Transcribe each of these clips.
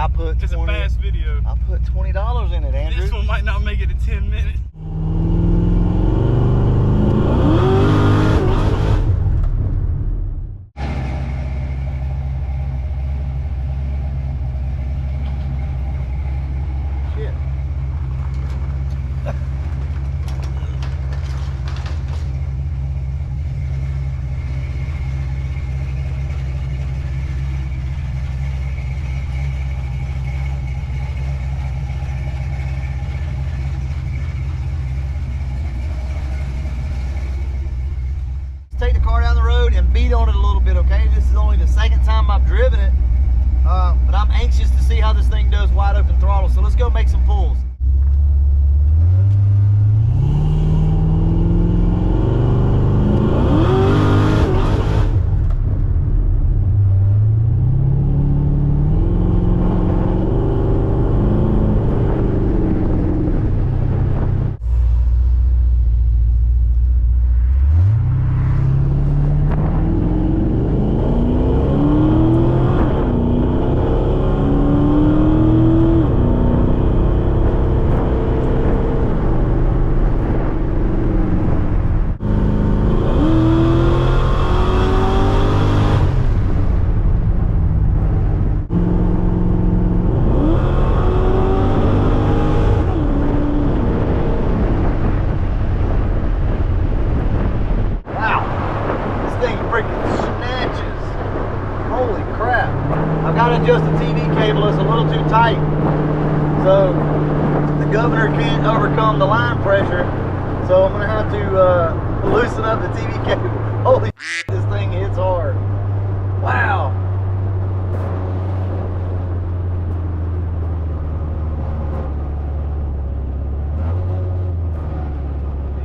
I put It's a fast video. I put $20 in it, Andrew. This one might not make it to 10 minutes. Take the car down the road and beat on it a little bit, okay? This is only the second time I've driven it, but I'm anxious to see how this thing does wide open throttle, so let's go make some pulls. Adjust the TV cable, it's a little too tight, so the governor can't overcome the line pressure, so I'm gonna have to loosen up the TV cable. Holy shit, this thing hits hard. Wow.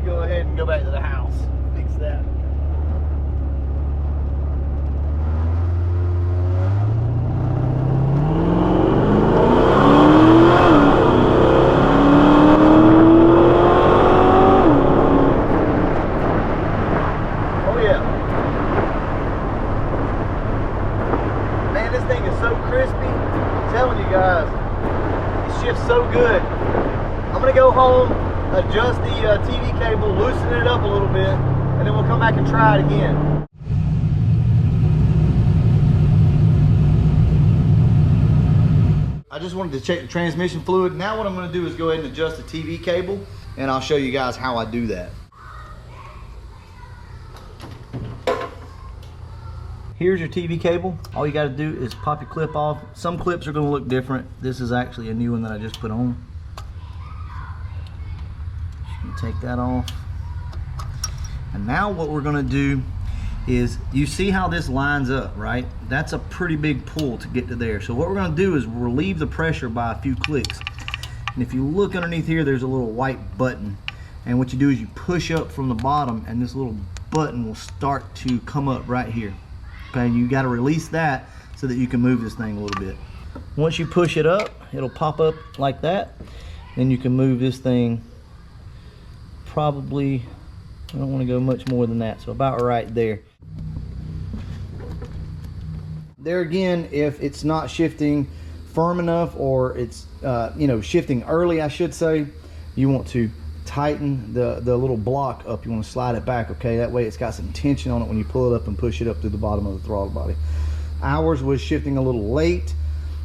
You go ahead and go back to the house, fix that. So good. I'm gonna go home, adjust the TV cable, loosen it up a little bit, and then we'll come back and try it again. I just wanted to check the transmission fluid. Now what I'm gonna do is go ahead and adjust the TV cable, and I'll show you guys how I do that. Here's your TV cable. All you gotta do is pop your clip off. Some clips are gonna look different. This is actually a new one that I just put on. Take that off. And now what we're gonna do is, you see how this lines up, right? That's a pretty big pull to get to there. So what we're gonna do is relieve the pressure by a few clicks. And if you look underneath here, there's a little white button. And what you do is you push up from the bottom, and this little button will start to come up right here. Okay, you got to release that so that you can move this thing a little bit. Once you push it up, it'll pop up like that. Then you can move this thing probably, I don't want to go much more than that, so about right there. There again, if it's not shifting firm enough, or it's shifting early, I should say, you want to tighten the little block up. You want to slide it back, okay? That way it's got some tension on it when you pull it up and push it up through the bottom of the throttle body. Ours was shifting a little late,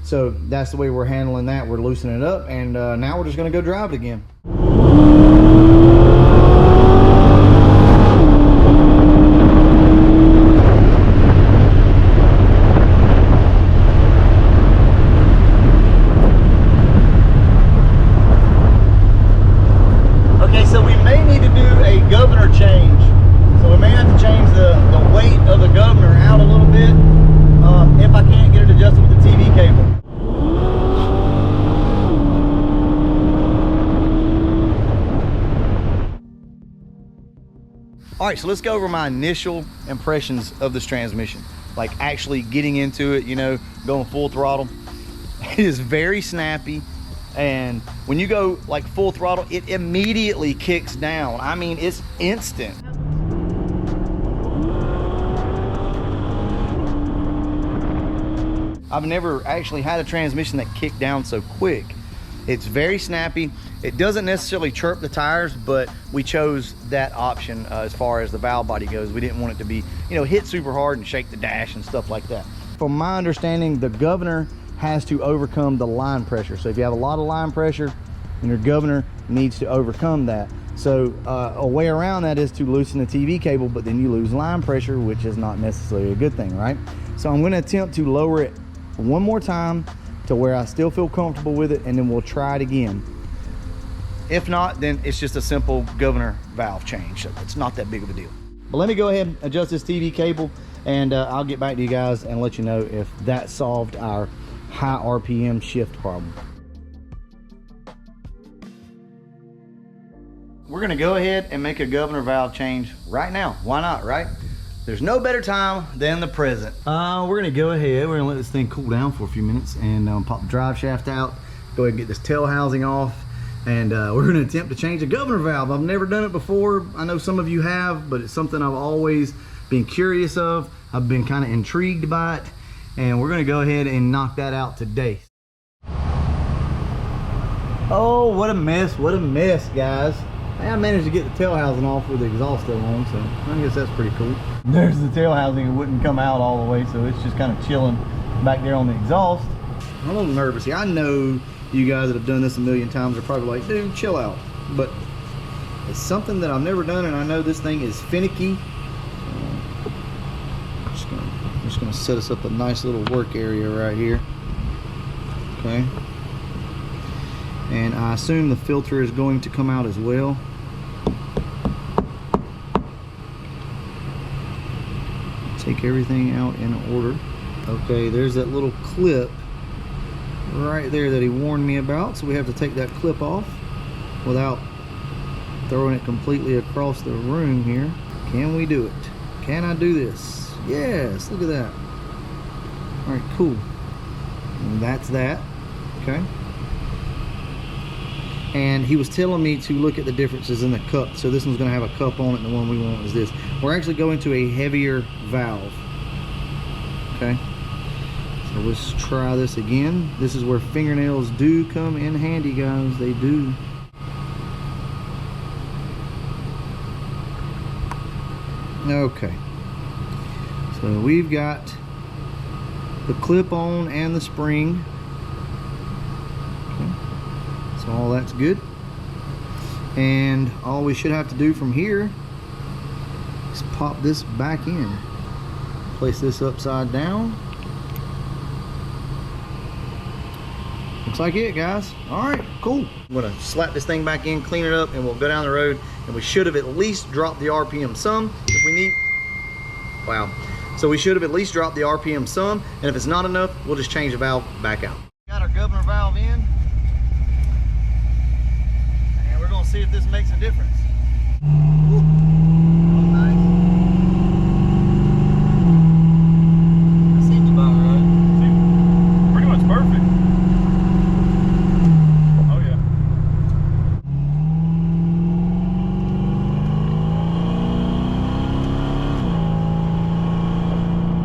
so that's the way we're handling that. We're loosening it up, and now we're just going to go drive it again. All right, so let's go over my initial impressions of this transmission. Like actually getting into it, you know, going full throttle. It is very snappy. And when you go like full throttle, it immediately kicks down. I mean, it's instant. I've never actually had a transmission that kicked down so quick. It's very snappy. It doesn't necessarily chirp the tires, but we chose that option as far as the valve body goes. We didn't want it to be, you know, hit super hard and shake the dash and stuff like that. From my understanding, the governor has to overcome the line pressure. So if you have a lot of line pressure, and your governor needs to overcome that. So a way around that is to loosen the TV cable, but then you lose line pressure, which is not necessarily a good thing, right? So I'm gonna attempt to lower it one more time to where I still feel comfortable with it, and then we'll try it again. If not, then it's just a simple governor valve change. So it's not that big of a deal. But let me go ahead and adjust this TV cable, and I'll get back to you guys and let you know if that solved our high RPM shift problem. We're gonna go ahead and make a governor valve change right now. Why not, right? There's no better time than the present. We're gonna go ahead, we're gonna let this thing cool down for a few minutes and pop the drive shaft out, go ahead and get this tail housing off, and we're gonna attempt to change the governor valve. I've never done it before. I know some of you have, but it's something I've always been curious of. I've been kind of intrigued by it, and we're gonna go ahead and knock that out today. Oh, what a mess, guys. I managed to get the tail housing off with the exhaust still on, so I guess that's pretty cool. There's the tail housing. It wouldn't come out all the way, so it's just kind of chilling back there on the exhaust. I'm a little nervous here. I know you guys that have done this a million times are probably like, dude, chill out. But it's something that I've never done, and I know this thing is finicky. I'm just gonna set us up a nice little work area right here. Okay. And I assume the filter is going to come out as well. Take everything out in order. Okay, there's that little clip right there that he warned me about, so we have to take that clip off without throwing it completely across the room here. Can we do it? Can I do this? Yes, look at that. All right, cool. And that's that. Okay. And he was telling me to look at the differences in the cup. So this one's going to have a cup on it, and the one we want is this. We're actually going to a heavier valve. Okay. So let's try this again. This is where fingernails do come in handy, guys. They do. Okay. So we've got the clip on and the spring. So all that's good, and all we should have to do from here is pop this back in, place this upside down. Looks like it, guys. All right, cool. I'm gonna slap this thing back in, clean it up, and we'll go down the road, and we should have at least dropped the RPM some if we need. Wow. So we should have at least dropped the RPM some, and if it's not enough, we'll just change the valve back out. Got our governor valve in. See if this makes a difference. Woo. Oh, nice. That seems about right. Pretty much perfect. Oh yeah.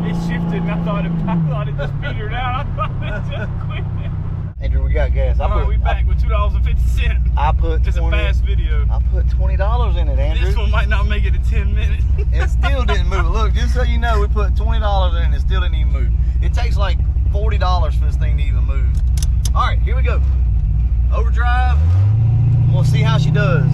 It shifted, and I thought it just petered out. I thought it just quit. Andrew, we got gas. We back with $2.50. I put just 20, a fast video. I put $20 in it, Andrew. This one might not make it to 10 minutes. It still didn't move. Look, just so you know, we put $20 in and it still didn't even move. It takes like $40 for this thing to even move. All right, here we go. Overdrive. We'll see how she does.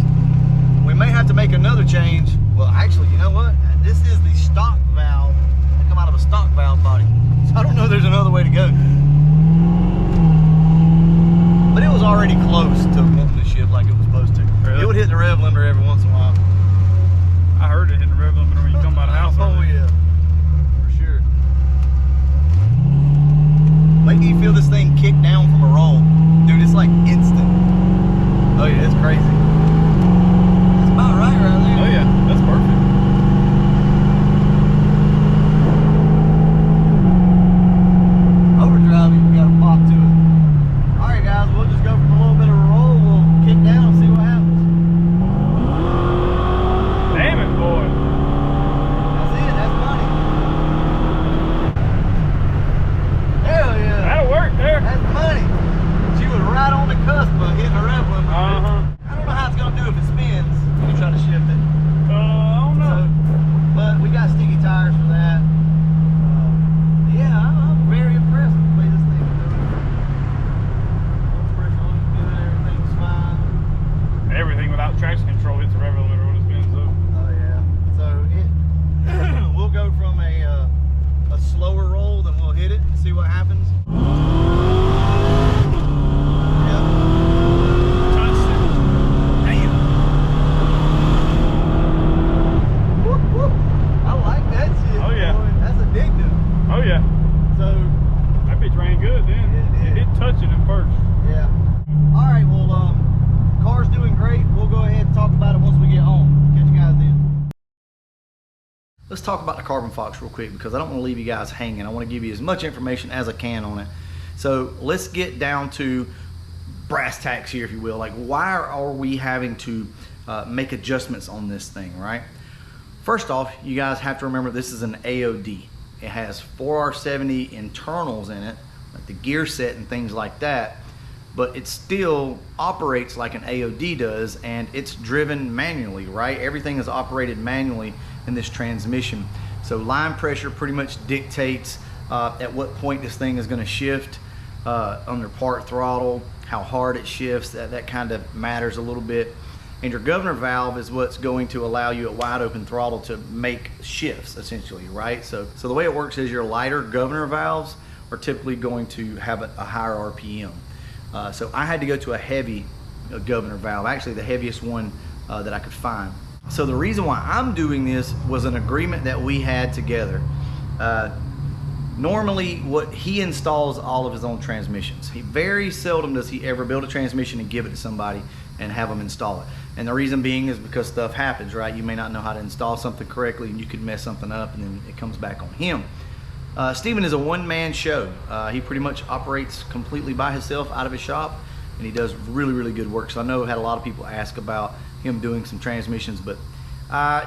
We may have to make another change. Well, actually, you know what? This is the stock valve. They come out of a stock valve body. So I don't know if there's another way to go. But it was already close to wanting to shift like it was supposed to. Really? It would hit the rev limiter every once in a while. I heard it hit the rev limiter when you come by the house. Oh yeah, for sure. Maybe you feel this thing kick down from a roll. Dude, it's like instant. Oh yeah, it's crazy. It's about right there. Oh yeah, that's happens. Oh yeah. So that bitch ran good then. It touching him first. Yeah. All right. Well, car's doing great. We'll go ahead and talk about it once we get home. Catch you guys then. Let's talk about the Carbon Fox real quick because I don't want to leave you guys hanging. I want to give you as much information as I can on it. So let's get down to brass tacks here, if you will. Like, why are we having to make adjustments on this thing, right? First off, you guys have to remember this is an AOD. It has 4R70 internals in it, like the gear set and things like that, but it still operates like an AOD does, and it's driven manually, right? Everything is operated manually in this transmission. So line pressure pretty much dictates at what point this thing is going to shift under part throttle, how hard it shifts, that kind of matters a little bit. And your governor valve is what's going to allow you at wide open throttle to make shifts, essentially, right? So the way it works is your lighter governor valves are typically going to have a higher RPM. So I had to go to a heavy governor valve, actually the heaviest one that I could find. So the reason why I'm doing this was an agreement that we had together. Normally, what he installs all of his own transmissions. He very seldom does he ever build a transmission and give it to somebody and have them install it. And the reason being is because stuff happens, right? You may not know how to install something correctly and you could mess something up and then it comes back on him. Steven is a one-man show. He pretty much operates completely by himself out of his shop, and he does really, really good work. So I know I had a lot of people ask about him doing some transmissions, but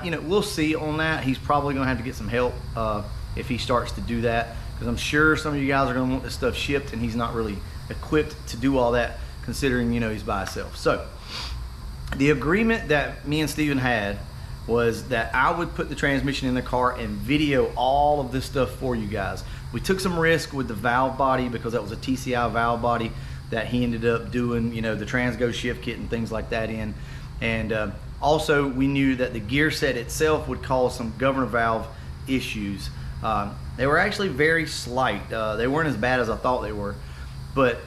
you know, we'll see on that. He's probably gonna have to get some help if he starts to do that, because I'm sure some of you guys are gonna want this stuff shipped and he's not really equipped to do all that, considering, you know, he's by himself. So the agreement that me and Steven had was that I would put the transmission in the car and video all of this stuff for you guys. We took some risk with the valve body because that was a TCI valve body that he ended up doing, you know, the Transgo shift kit and things like that in. And also we knew that the gear set itself would cause some governor valve issues. They were actually very slight. They weren't as bad as I thought they were, but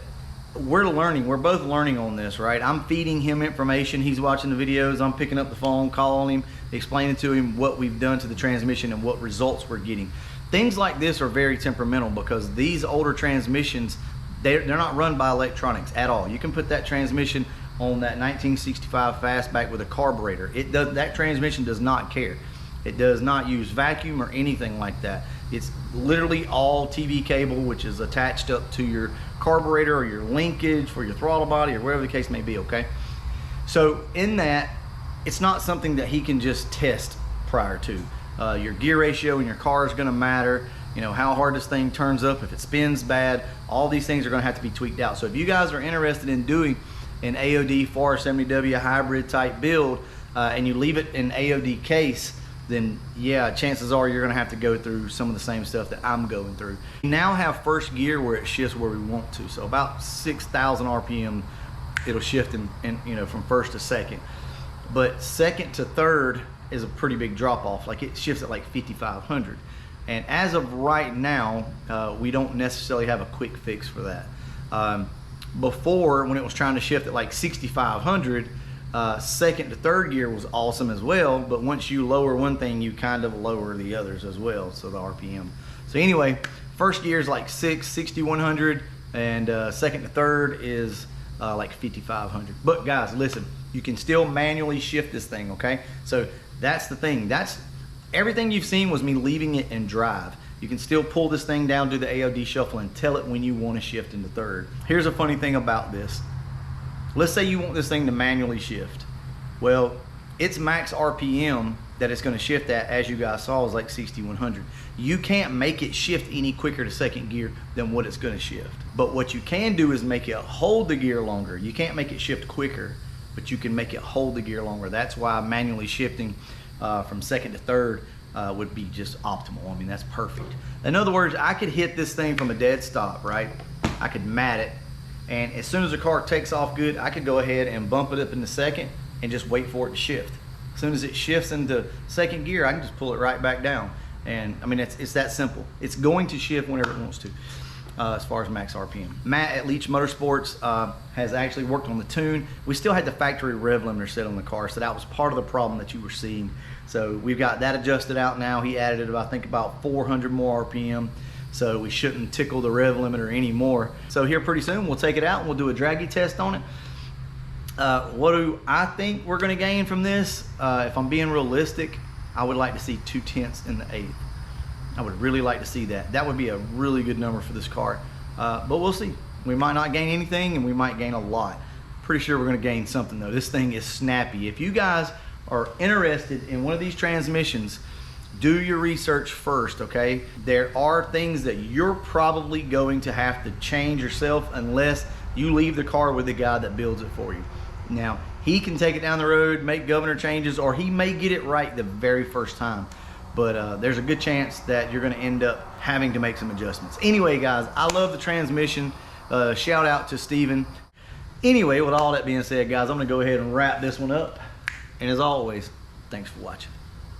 we're learning. We're both learning on this, right? I'm feeding him information. He's watching the videos. I'm picking up the phone, calling him, explaining to him what we've done to the transmission and what results we're getting. Things like this are very temperamental because these older transmissions, they're not run by electronics at all. You can put that transmission on that 1965 fastback with a carburetor. That transmission does not care. It does not use vacuum or anything like that. It's literally all TV cable, which is attached up to your carburetor or your linkage for your throttle body or whatever the case may be, okay? So in that, it's not something that he can just test prior to. Your gear ratio in your car is gonna matter, you know, how hard this thing turns up, if it spins bad, all these things are gonna have to be tweaked out. So if you guys are interested in doing an AOD 4R70W hybrid type build and you leave it in AOD case, then yeah, chances are you're gonna have to go through some of the same stuff that I'm going through. We now have first gear where it shifts where we want to. So about 6,000 RPM, it'll shift in, you know, from first to second. But second to third is a pretty big drop off. Like it shifts at like 5,500. And as of right now, we don't necessarily have a quick fix for that. Before, when it was trying to shift at like 6,500, second to third gear was awesome as well, but once you lower one thing, you kind of lower the others as well, so the RPM. So anyway, first gear is like 6,100, and second to third is like 5,500. But guys, listen, you can still manually shift this thing, okay? So that's the thing. That's everything you've seen was me leaving it in drive. You can still pull this thing down, do the AOD shuffle, and tell it when you want to shift into third. Here's a funny thing about this. Let's say you want this thing to manually shift. Well, its max RPM that it's going to shift at, as you guys saw, is like 6,100. You can't make it shift any quicker to second gear than what it's going to shift. But what you can do is make it hold the gear longer. You can't make it shift quicker, but you can make it hold the gear longer. That's why manually shifting from second to third would be just optimal. I mean, that's perfect. In other words, I could hit this thing from a dead stop, right? I could mat it. And as soon as the car takes off good, I could go ahead and bump it up into second and just wait for it to shift. As soon as it shifts into second gear, I can just pull it right back down. And I mean, it's that simple. It's going to shift whenever it wants to. as far as max RPM. Matt at Leach Motorsports has actually worked on the tune. We still had the factory rev limiter set on the car, so that was part of the problem that you were seeing. So we've got that adjusted out now. He added it, I think, about 400 more RPM, so we shouldn't tickle the rev limiter anymore. So here pretty soon we'll take it out and we'll do a draggy test on it. What do I think we're going to gain from this? If I'm being realistic, I would like to see 2/10 in the 1/8. I would really like to see that. That would be a really good number for this car. But we'll see. We might not gain anything, and we might gain a lot. Pretty sure we're going to gain something, though. This thing is snappy. If you guys are interested in one of these transmissions, do your research first, okay? There are things that you're probably going to have to change yourself unless you leave the car with the guy that builds it for you. Now, he can take it down the road, make governor changes, or he may get it right the very first time. But there's a good chance that you're going to end up having to make some adjustments. Anyway, guys, I love the transmission. Shout out to Steven. Anyway, with all that being said, guys, I'm going to go ahead and wrap this one up. And as always, thanks for watching.